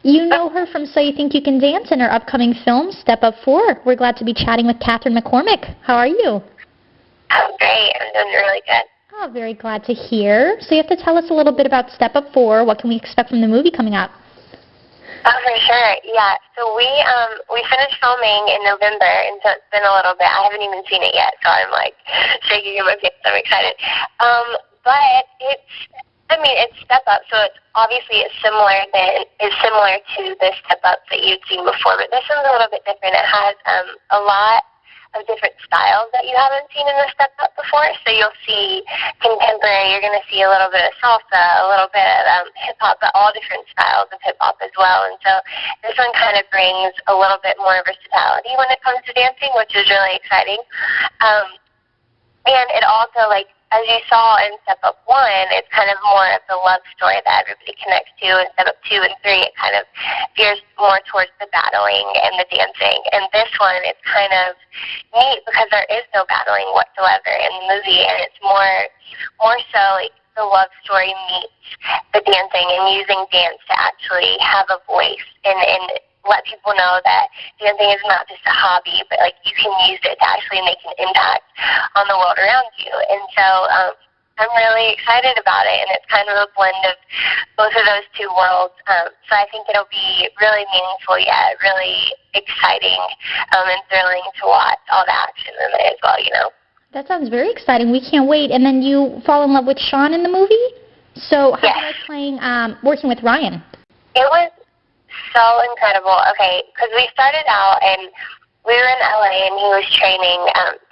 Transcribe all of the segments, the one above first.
You know her from So You Think You Can Dance and her upcoming film, Step Up 4. We're glad to be chatting with Kathryn McCormick. How are you? I'm great. I'm doing really good. Oh, very glad to hear. So you have to tell us a little bit about Step Up 4. What can we expect from the movie coming up? Oh, for sure. Yeah. So we finished filming in November, and so it's been a little bit. I haven't even seen it yet, so I'm like shaking in my pants. I'm excited. But it's Step Up, so it's obviously similar to the Step Ups that you'd seen before, but this one's a little bit different. It has a lot of different styles that you haven't seen in the Step Up before. So you'll see contemporary, you're going to see a little bit of salsa, a little bit of hip-hop, but all different styles of hip-hop as well. And so this one kind of brings a little bit more versatility when it comes to dancing, which is really exciting. And it also, like, as you saw in Step Up 1, it's kind of more of the love story that everybody connects to. In Step Up 2 and 3, it kind of veers more towards the battling and the dancing. And this one, it's kind of neat because there is no battling whatsoever in the movie, and it's more so like the love story meets the dancing and using dance to actually have a voice and let people know that dancing is not just a hobby, but like you can use it to actually make an impact on the world around you. And so I'm really excited about it, and it's kind of a blend of both of those two worlds. So I think it'll be really meaningful, really exciting and thrilling to watch all the action in it as well, you know. That sounds very exciting. We can't wait. And then you fall in love with Sean in the movie? So how was playing, working with Ryan? It was so incredible. Okay, because we started out and we were in LA and he was training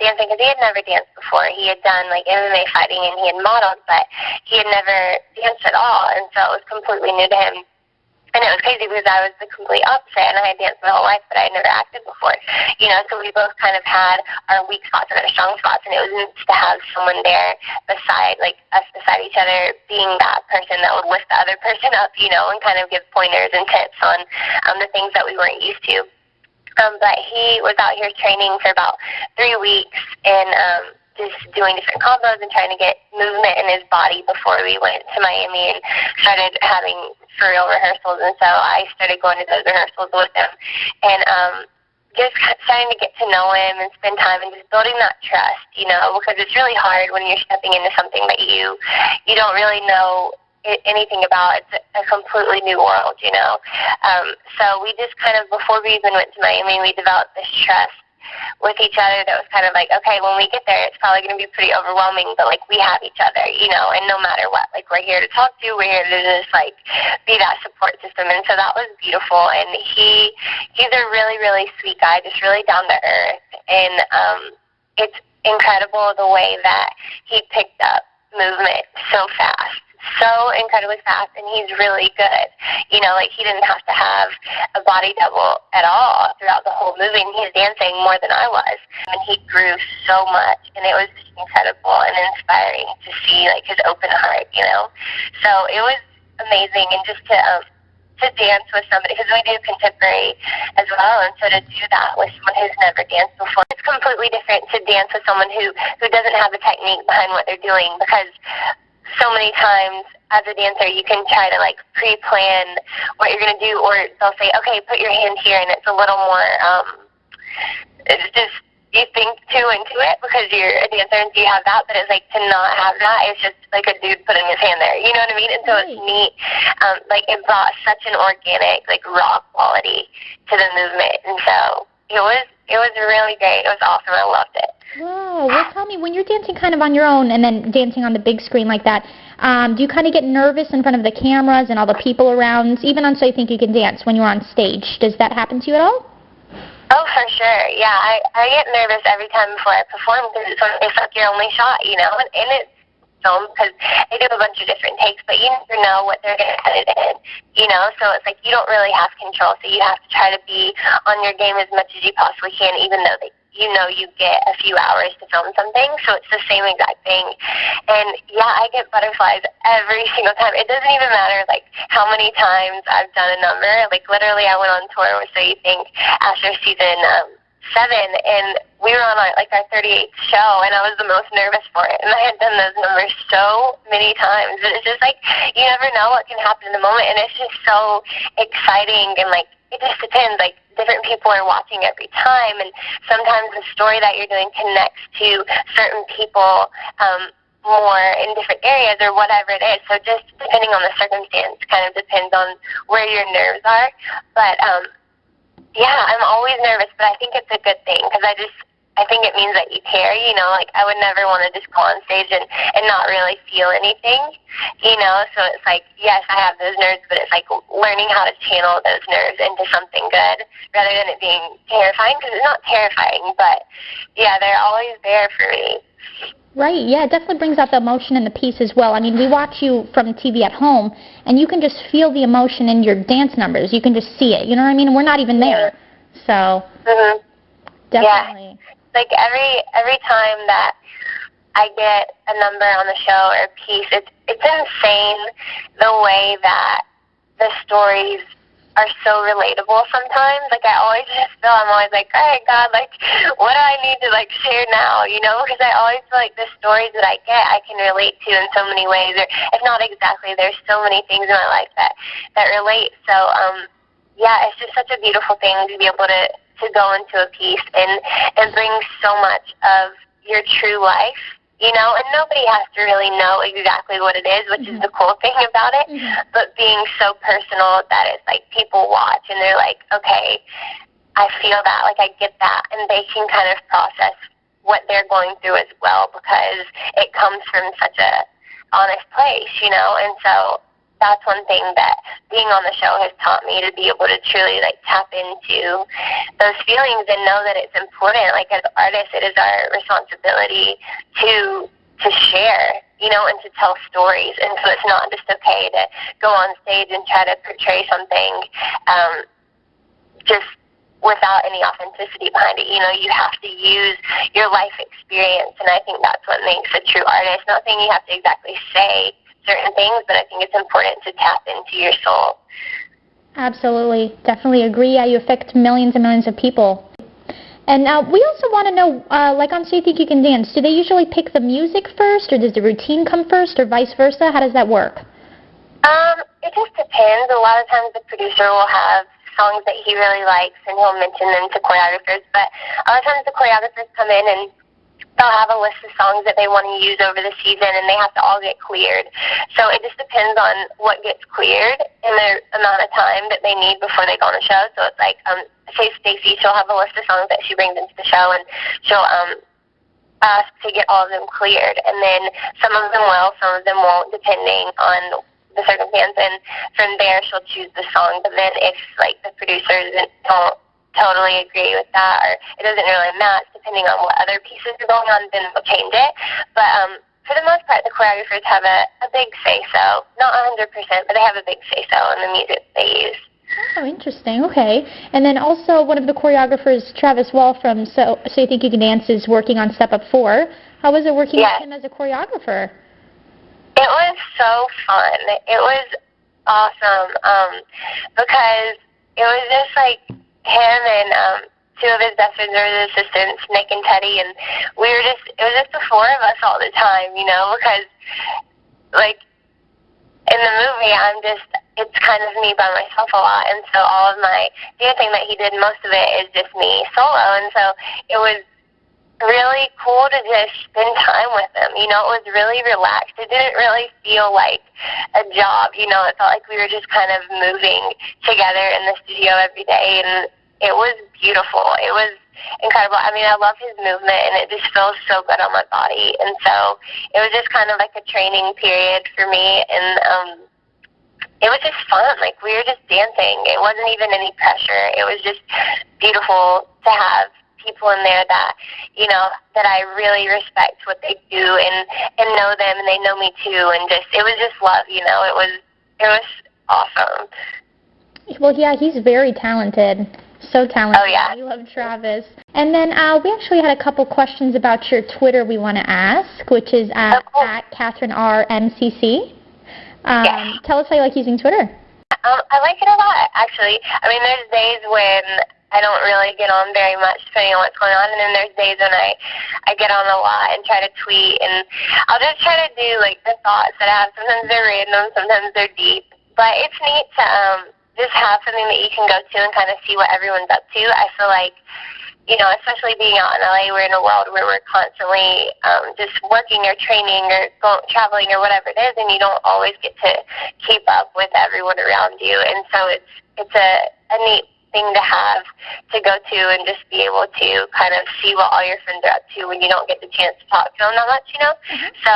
dancing because he had never danced before. He had done like MMA fighting and he had modeled, but he had never danced at all, and so it was completely new to him. And it was crazy because I was the complete opposite, and I had danced my whole life, but I had never acted before. You know, so we both kind of had our weak spots and our strong spots, and it was nice to have someone there beside each other, being that person that would lift the other person up, you know, and kind of give pointers and tips on the things that we weren't used to. But he was out here training for about 3 weeks and just doing different combos and trying to get movement in his body before we went to Miami and started having for real rehearsals. And so I started going to those rehearsals with him and just starting to get to know him and spend time and just building that trust, you know, because it's really hard when you're stepping into something that you don't really know anything about. It's a completely new world, you know. So we just kind of, before we even went to Miami, we developed this trust with each other that was kind of like, okay, when we get there, it's probably going to be pretty overwhelming, but like we have each other, you know, and no matter what, like we're here to talk to, we're here to just like be that support system. And so that was beautiful. And he's a really, really sweet guy, just really down to earth. And it's incredible the way that he picked up movement so fast. So incredibly fast, and he's really good. You know, like he didn't have to have a body double at all throughout the whole movie, and he's dancing more than I was. And he grew so much, and it was just incredible and inspiring to see like his open heart, you know. So it was amazing, and just to dance with somebody, because we do contemporary as well, and so to do that with someone who's never danced before, it's completely different to dance with someone who doesn't have a technique behind what they're doing, because so many times as a dancer you can try to like pre-plan what you're going to do, or they'll say, okay, put your hand here, and it's a little more it's just you think too into it because you're a dancer and you have that, but it's like to not have that, it's just like a dude putting his hand there, you know what I mean? And so it's neat, like it brought such an organic, like raw quality to the movement, and so it was really great. It was awesome. I loved it. Whoa. Well, tell me, when you're dancing kind of on your own and then dancing on the big screen like that, do you kind of get nervous in front of the cameras and all the people around, even on So You Think You Can Dance when you're on stage? Does that happen to you at all? Oh, for sure. Yeah, I get nervous every time before I perform because it's like your only shot, you know, and it's film because they do a bunch of different takes, but you never know what they're going to edit in, you know, so it's like you don't really have control, so you have to try to be on your game as much as you possibly can, even though you know you get a few hours to film something, so it's the same exact thing. And yeah, I get butterflies every single time. It doesn't even matter like how many times I've done a number. Like literally I went on tour with So You Think after season 7, and we were on like our 38th show, and I was the most nervous for it. And I had done those numbers so many times. And it's just like, you never know what can happen in the moment. And it's just so exciting. And like, it just depends. Like, different people are watching every time. And sometimes the story that you're doing connects to certain people more in different areas or whatever it is. So just depending on the circumstance kind of depends on where your nerves are. But, yeah, I'm always nervous, but I think it's a good thing because I think it means that you care, you know, like I would never want to just go on stage and not really feel anything, you know, so it's like, yes, I have those nerves, but it's like learning how to channel those nerves into something good rather than it being terrifying, because it's not terrifying, but yeah, they're always there for me. Right, yeah, it definitely brings out the emotion in the piece as well. I mean, we watch you from TV at home, and you can just feel the emotion in your dance numbers. You can just see it, you know what I mean? We're not even there, so definitely. Yeah. Like every time that I get a number on the show or a piece, it's insane the way that the stories are so relatable sometimes. Like, I always just feel, I'm always like, all right, God, like, what do I need to, like, share now, you know? Because I always feel like the stories that I get, I can relate to in so many ways, or if not exactly, there's so many things in my life that relate. So, yeah, it's just such a beautiful thing to be able to go into a piece and bring so much of your true life, you know, and nobody has to really know exactly what it is, which is the cool thing about it, but being so personal that it's like people watch and they're like, okay, I feel that, like I get that, and they can kind of process what they're going through as well because it comes from such a honest place, you know, and so that's one thing that being on the show has taught me, to be able to truly like tap into those feelings and know that it's important. Like, as artists, it is our responsibility to share, you know, and to tell stories. And so it's not just okay to go on stage and try to portray something just without any authenticity behind it. You know, you have to use your life experience, and I think that's what makes a true artist. Not saying you have to exactly say certain things, but I think it's important to tap into your soul. Absolutely. Definitely agree. Yeah, you affect millions and millions of people. And we also want to know, like on So You Think You Can Dance, do they usually pick the music first, or does the routine come first, or vice versa? How does that work? It just depends. A lot of times the producer will have songs that he really likes, and he'll mention them to choreographers, but a lot of times the choreographers come in and they'll have a list of songs that they want to use over the season, and they have to all get cleared. So it just depends on what gets cleared and the amount of time that they need before they go on the show. So it's like, say Stacey, she'll have a list of songs that she brings into the show, and she'll ask to get all of them cleared. And then some of them will, some of them won't, depending on the circumstance. And from there, she'll choose the song. But then if, like, the producers don't totally agree with that, or it doesn't really match, depending on what other pieces are going on, then we'll change it. But for the most part, the choreographers have a big say-so. Not 100%, but they have a big say-so in the music they use. Oh, interesting. Okay. And then also one of the choreographers, Travis Wall from So You Think You Can Dance, is working on Step Up 4. How was it working with him as a choreographer? It was so fun. It was awesome because it was just like him and two of his best friends or his assistants, Nick and Teddy, and it was just the four of us all the time, you know, because, like, in the movie, it's kind of me by myself a lot, and so all of my dancing that he did, most of it is just me solo, and so it was really cool to just spend time with him. You know, it was really relaxed. It didn't really feel like a job, you know. It felt like we were just kind of moving together in the studio every day, and it was beautiful. It was incredible. I mean, I love his movement, and it just feels so good on my body. And so it was just kind of like a training period for me, and it was just fun. Like, we were just dancing. It wasn't even any pressure. It was just beautiful to have people in there that, you know, that I really respect what they do and know them, and they know me too, and just, it was just love, you know. It was awesome. Well, yeah, he's very talented. So talented. Oh, yeah. I love Travis. And then we actually had a couple questions about your Twitter we want to ask, which is at Kathryn RMCC. Tell us how you like using Twitter. I like it a lot, actually. I mean, there's days when I don't really get on very much depending on what's going on. And then there's days when I get on a lot and try to tweet, and I'll just try to do like the thoughts that I have. Sometimes they're random, sometimes they're deep. But it's neat to just have something that you can go to and kind of see what everyone's up to. I feel like, you know, especially being out in LA, we're in a world where we're constantly just working or training or traveling or whatever it is, and you don't always get to keep up with everyone around you. And so it's a neat thing to have to go to and just be able to kind of see what all your friends are up to when you don't get the chance to talk to them that much, you know? Mm-hmm. So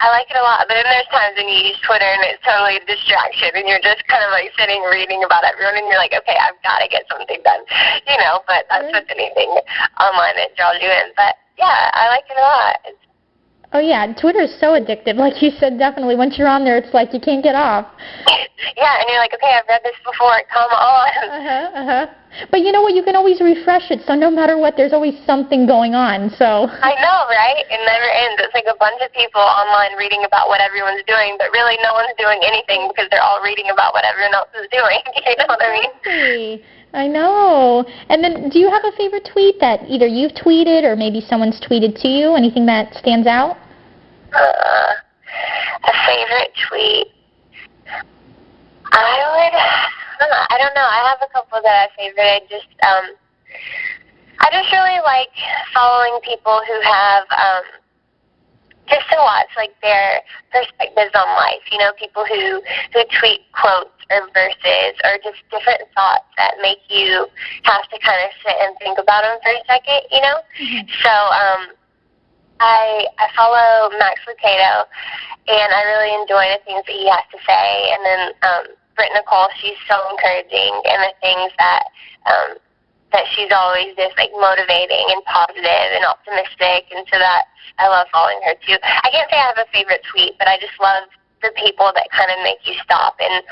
I like it a lot, but then there's times when you use Twitter and it's totally a distraction and you're just kind of like sitting reading about everyone and you're like, okay, I've got to get something done, you know, but that's with anything online that draws you in. But yeah, I like it a lot. Oh, yeah, Twitter is so addictive. Like you said, definitely. Once you're on there, it's like you can't get off. Yeah, and you're like, okay, I've read this before. Come on. But you know what? You can always refresh it, so no matter what, there's always something going on. So I know, right? It never ends. It's like a bunch of people online reading about what everyone's doing, but really no one's doing anything because they're all reading about what everyone else is doing. You know what I mean? I know. And then do you have a favorite tweet that either you've tweeted or maybe someone's tweeted to you? Anything that stands out? A favorite tweet? I don't know. I have a couple that I favorite. I just really like following people who have just to watch like their perspectives on life. You know, people who tweet quotes or verses or just different thoughts that make you have to kind of sit and think about them for a second. You know, so I follow Max Lucado, and I really enjoy the things that he has to say. And then Britt Nicole, she's so encouraging, and the things that she's always just like motivating and positive and optimistic, and so that I love following her too. I can't say I have a favorite tweet, but I just love the people that kind of make you stop and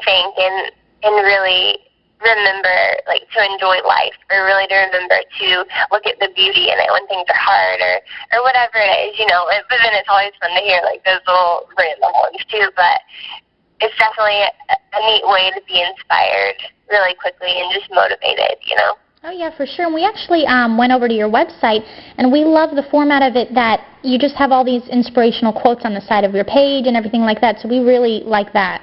think and really remember like to enjoy life, or really to remember to look at the beauty in it when things are hard or whatever it is, you know. But then it's always fun to hear like those little random ones too. But it's definitely a neat way to be inspired really quickly and just motivated, you know. Oh, yeah, for sure. And we actually went over to your website, and we love the format of it that you just have all these inspirational quotes on the side of your page and everything like that, so we really like that.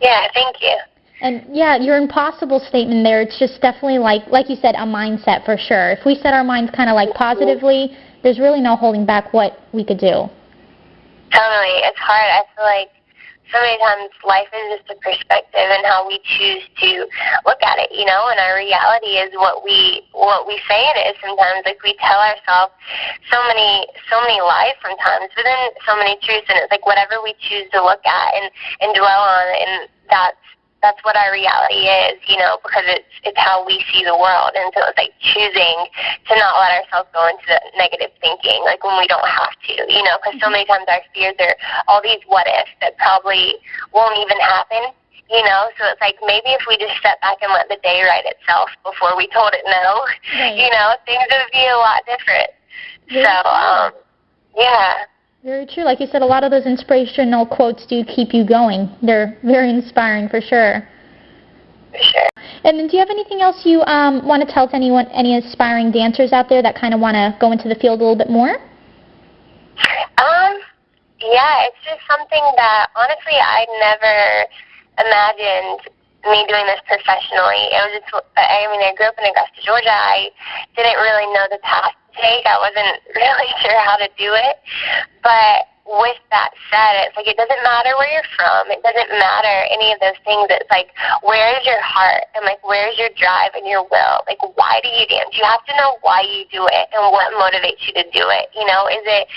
Yeah, thank you. And, yeah, your impossible statement there, it's just definitely, like you said, a mindset for sure. If we set our minds kind of like positively, there's really no holding back what we could do. Totally. It's hard. I feel like so many times life is just a perspective and how we choose to look at it, you know, and our reality is what we say it is sometimes. Like we tell ourselves so many lies sometimes, but then so many truths, and it's like whatever we choose to look at and dwell on, and that's what our reality is, you know, because it's how we see the world. And so it's like choosing to not let ourselves go into the negative thinking, like when we don't have to, you know, because so many times our fears are all these what ifs that probably won't even happen, you know. So it's like maybe if we just step back and let the day write itself before we told it no, you know, things would be a lot different. Yeah. Very true. Like you said, a lot of those inspirational quotes do keep you going. They're very inspiring for sure. For sure. And then do you have anything else you want to tell to anyone, any aspiring dancers out there that kind of want to go into the field a little bit more? Yeah, it's just something that, honestly, I never imagined me doing this professionally. It was just, I grew up in Augusta, Georgia. I didn't really know the path to take. I wasn't really sure how to do it. But with that said, it's like it doesn't matter where you're from. It doesn't matter any of those things. It's like, where's your heart? And like, where's your drive and your will? Like, why do you dance? You have to know why you do it and what motivates you to do it. You know, is it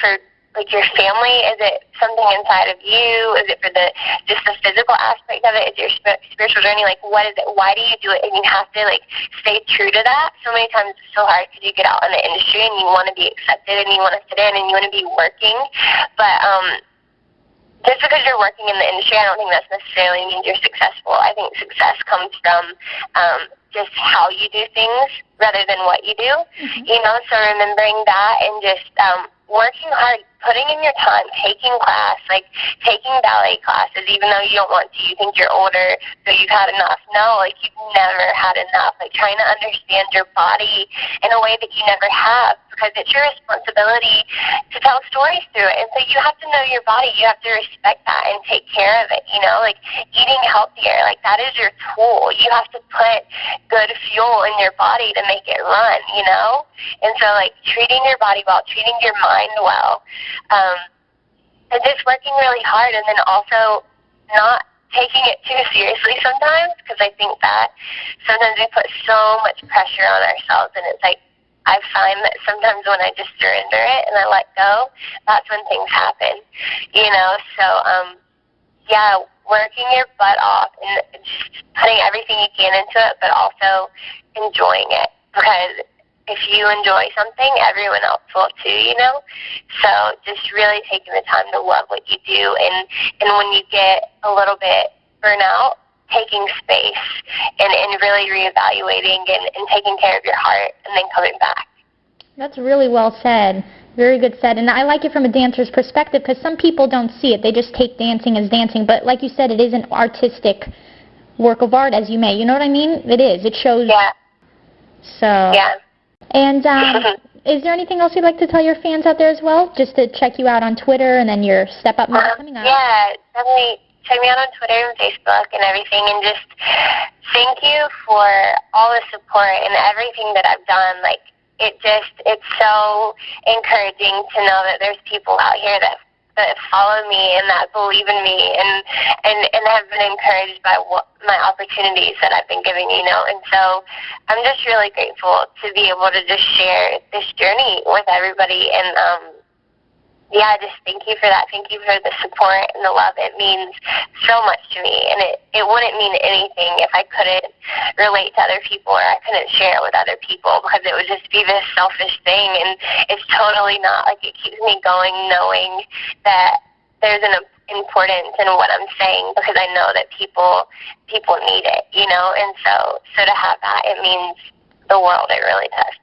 for like your family? Is it something inside of you? Is it for just the physical aspect of it? Is your spiritual journey? Like, what is it? Why do you do it? And you have to like stay true to that. So many times it's so hard because you get out in the industry and you want to be accepted and you want to fit in and you want to be working, but just because you're working in the industry, I don't think that necessarily means you're successful. I think success comes from just how you do things rather than what you do. You know, so remembering that and just working hard, putting in your time, taking class, like taking ballet classes, even though you don't want to, you think you're older, so you've had enough. No, like you've never had enough. Like trying to understand your body in a way that you never have, because it's your responsibility to tell stories through it. And so you have to know your body. You have to respect that and take care of it, you know, like eating healthier. Like that is your tool. You have to put good fuel in your body to make it run, you know? And so like treating your body well, treating your mind well, and just working really hard, and then also not taking it too seriously sometimes, because I think that sometimes we put so much pressure on ourselves, and it's like I find that sometimes when I just surrender it and I let go, that's when things happen, you know? So, yeah, working your butt off and just putting everything you can into it, but also enjoying it, because if you enjoy something, everyone else will too, you know? So just really taking the time to love what you do, and when you get a little bit burnout, taking space and really reevaluating and taking care of your heart and then coming back. That's really well said. Very good said. And I like it from a dancer's perspective, because some people don't see it. They just take dancing as dancing. But like you said, it is an artistic work of art, as you may. You know what I mean? It is. It shows. Yeah. So. Yeah. And is there anything else you'd like to tell your fans out there as well? Just to check you out on Twitter and then your Step Up Month coming up. Yeah, definitely check me out on Twitter and Facebook and everything. And just thank you for all the support and everything that I've done. Like, it's so encouraging to know that there's people out here that follow me and that believe in me and have been encouraged by my opportunities that I've been given, you know. And so I'm just really grateful to be able to just share this journey with everybody. And yeah, just thank you for that. Thank you for the support and the love. It means so much to me, and it wouldn't mean anything if I couldn't relate to other people or I couldn't share it with other people, because it would just be this selfish thing, and it's totally not. Like, it keeps me going knowing that there's an importance in what I'm saying, because I know that people need it, you know. And so to have that, it means the world. It really does.